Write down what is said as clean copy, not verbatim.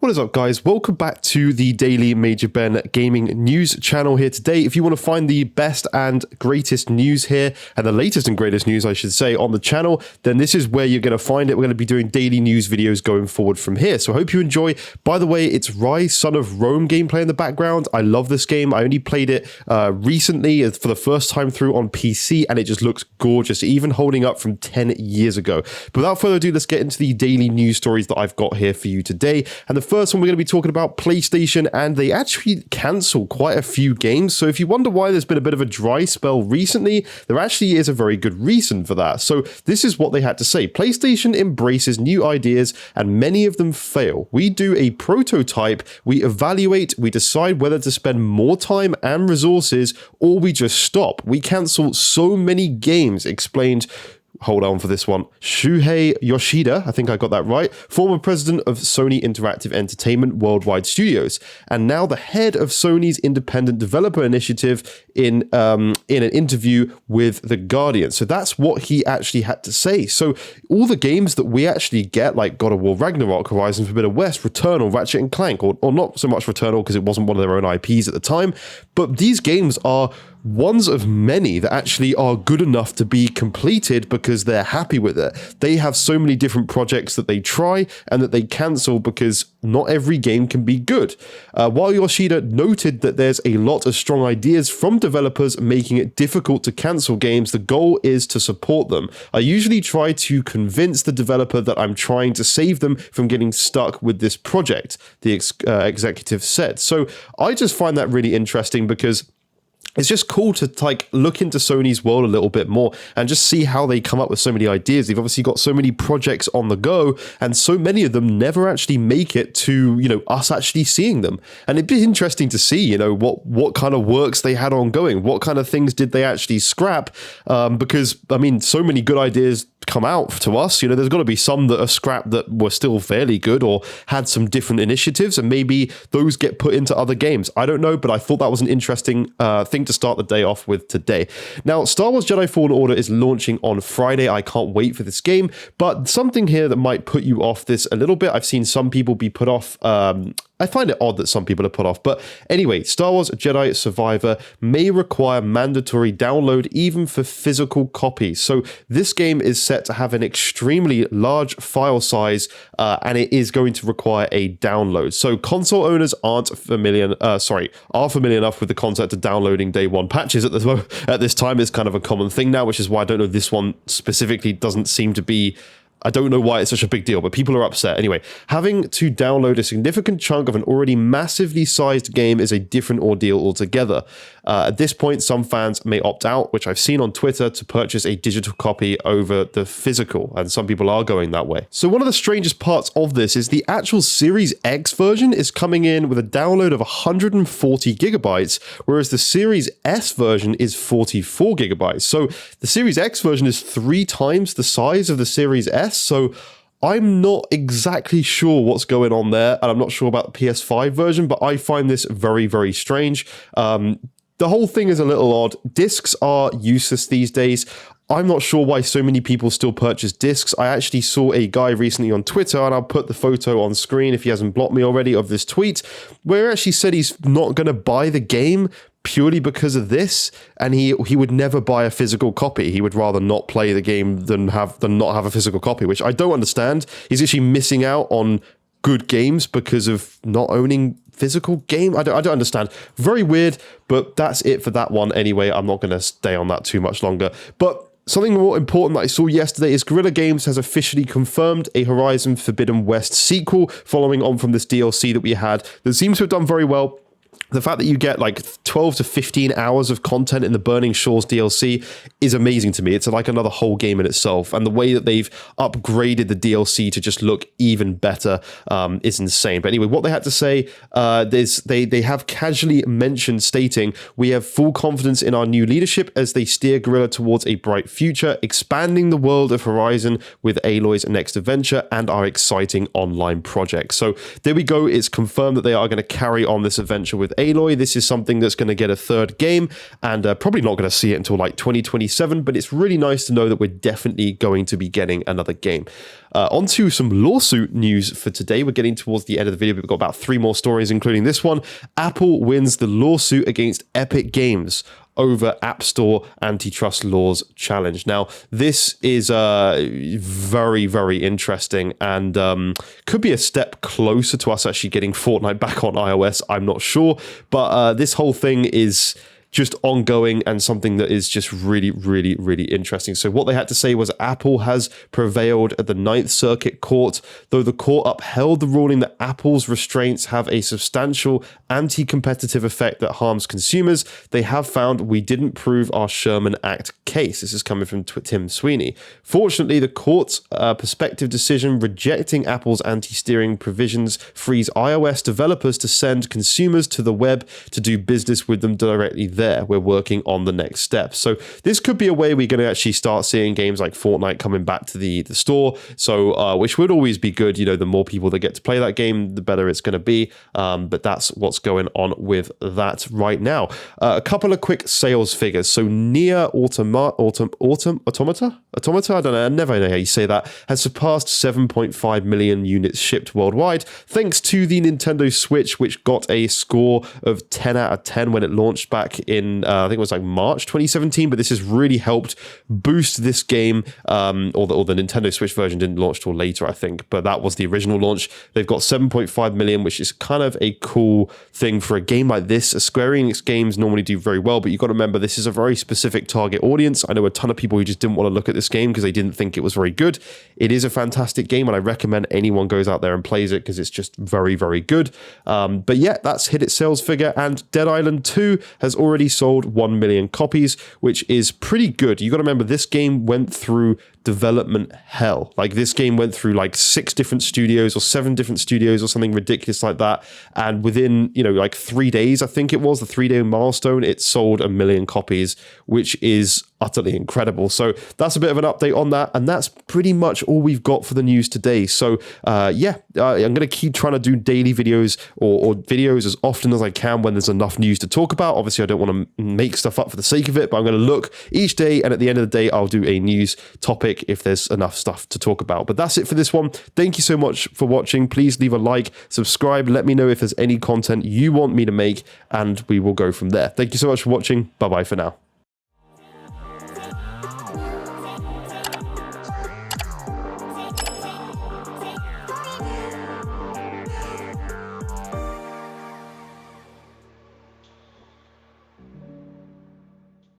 What is up, guys? Welcome back to the Daily Major Ben Gaming News channel here today. If you want to find the best and greatest news here, and the latest and greatest news, I should say, on the channel, then this is where you're going to find it. We're going to be doing daily news videos going forward from here. So I hope you enjoy. By the way, it's Rise, Son of Rome gameplay in the background. I love this game. I only played it recently for the first time through on PC, and it just looks gorgeous, even holding up from 10 years ago. But without further ado, let's get into the daily news stories that I've got here for you today. And the first one, we're going to be talking about PlayStation, and they actually cancel quite a few games. So if you wonder why there's been a bit of a dry spell recently, there actually is a very good reason for that. So this is what they had to say. PlayStation embraces new ideas and many of them fail. We do a prototype, we evaluate, we decide whether to spend more time and resources, or we just stop. We cancel so many games, explained, hold on for this one, Shuhei Yoshida, I think I got that right, former president of Sony Interactive Entertainment Worldwide Studios, and now the head of Sony's Independent Developer Initiative in an interview with The Guardian. So that's what he actually had to say. So all the games that we actually get, like God of War Ragnarok, Horizon Forbidden West, Returnal, Ratchet and Clank, or not so much Returnal because it wasn't one of their own IPs at the time, but these games are ones of many that actually are good enough to be completed because they're happy with it. They have so many different projects that they try and that they cancel because not every game can be good. While Yoshida noted that there's a lot of strong ideas from developers making it difficult to cancel games, the goal is to support them. I usually try to convince the developer that I'm trying to save them from getting stuck with this project, the executive said. So I just find that really interesting because it's just cool to like look into Sony's world a little bit more and just see how they come up with so many ideas. They've obviously got so many projects on the go, and so many of them never actually make it to, you know, us actually seeing them. And it'd be interesting to see, you know, what kind of works they had ongoing, what kind of things did they actually scrap? Because I mean, so many good ideas come out to us. You know, there's got to be some that are scrapped that were still fairly good or had some different initiatives, and maybe those get put into other games. I don't know, but I thought that was an interesting thing to start the day off with today. Now, Star Wars Jedi Fallen Order is launching on Friday. I can't wait for this game, but something here that might put you off this a little bit. I've seen some people be put off. I find it odd that some people are put off, but anyway, Star Wars Jedi Survivor may require mandatory download even for physical copies. So this game is set to have an extremely large file size, and it is going to require a download. So console owners are familiar enough with the concept of downloading day one patches at this time. It's kind of a common thing now, which is why I don't know, this one specifically doesn't seem to be. I don't know why it's such a big deal, but people are upset. Anyway, having to download a significant chunk of an already massively sized game is a different ordeal altogether. At this point, some fans may opt out, which I've seen on Twitter, to purchase a digital copy over the physical, and some people are going that way. So one of the strangest parts of this is the actual Series X version is coming in with a download of 140 gigabytes, whereas the Series S version is 44 gigabytes. So the Series X version is 3 times the size of the Series S. So I'm not exactly sure what's going on there, and I'm not sure about the PS5 version, but I find this very, very strange. The whole thing is a little odd. Discs are useless these days. I'm not sure why so many people still purchase discs. I actually saw a guy recently on Twitter, and I'll put the photo on screen if he hasn't blocked me already, of this tweet, where he actually said he's not going to buy the game purely because of this, and he would never buy a physical copy. He would rather not play the game than not have a physical copy, which I don't understand. He's actually missing out on good games because of not owning physical game. I don't understand. Very weird, but that's it for that one anyway. I'm not going to stay on that too much longer. But something more important that I saw yesterday is Guerrilla Games has officially confirmed a Horizon Forbidden West sequel following on from this DLC that we had that seems to have done very well. The fact that you get like 12 to 15 hours of content in the Burning Shores DLC is amazing to me. It's like another whole game in itself. And the way that they've upgraded the DLC to just look even better is insane. But anyway, what they had to say is they have casually mentioned, stating, "We have full confidence in our new leadership as they steer Guerrilla towards a bright future, expanding the world of Horizon with Aloy's next adventure and our exciting online project." So there we go. It's confirmed that they are going to carry on this adventure with Aloy. This is something that's going to get a third game, and probably not going to see it until like 2027, but it's really nice to know that we're definitely going to be getting another game. On to some lawsuit news for today. We're getting towards the end of the video. We've got about 3 more stories, including this one. Apple wins the lawsuit against Epic Games over App Store antitrust laws challenge. Now, this is very, very interesting, and could be a step closer to us actually getting Fortnite back on iOS. I'm not sure, but this whole thing is just ongoing and something that is just really, really, really interesting. So what they had to say was Apple has prevailed at the Ninth Circuit Court, though the court upheld the ruling that Apple's restraints have a substantial anti-competitive effect that harms consumers. They have found we didn't prove our Sherman Act case. This is coming from Tim Sweeney. Fortunately, the court's prospective decision rejecting Apple's anti-steering provisions frees iOS developers to send consumers to the web to do business with them directly there. We're working on the next step. So this could be a way we're going to actually start seeing games like Fortnite coming back to the store. So which would always be good. You know, the more people that get to play that game, the better it's going to be. But that's what's going on with that right now. A couple of quick sales figures. So Nier Automata, I don't know, I never know how you say that, has surpassed 7.5 million units shipped worldwide, thanks to the Nintendo Switch, which got a score of 10 out of 10 when it launched back in, I think it was like March 2017, but this has really helped boost this game, or the Nintendo Switch version didn't launch till later, I think, but that was the original launch. They've got 7.5 million, which is kind of a cool thing for a game like this. Square Enix games normally do very well, but you've got to remember this is a very specific target audience. I know a ton of people who just didn't want to look at this game because they didn't think it was very good. It is a fantastic game, and I recommend anyone goes out there and plays it because it's just very, very good. But yeah, that's hit its sales figure, and Dead Island 2 has already sold 1 million copies, which is pretty good. You got to remember this game went through development hell. Like this game went through like 6 different studios or 7 different studios or something ridiculous like that, and within, you know, like 3 days, I think it was the 3-day milestone, it sold 1 million copies, which is utterly incredible. So that's a bit of an update on that, and that's pretty much all we've got for the news today. So I'm going to keep trying to do daily videos or videos as often as I can when there's enough news to talk about. Obviously, I don't want to make stuff up for the sake of it, but I'm going to look each day, and at the end of the day, I'll do a news topic if there's enough stuff to talk about. But that's it for this one. Thank you so much for watching. Please leave a like, subscribe, let me know if there's any content you want me to make, and we will go from there. Thank you so much for watching. Bye-bye for now.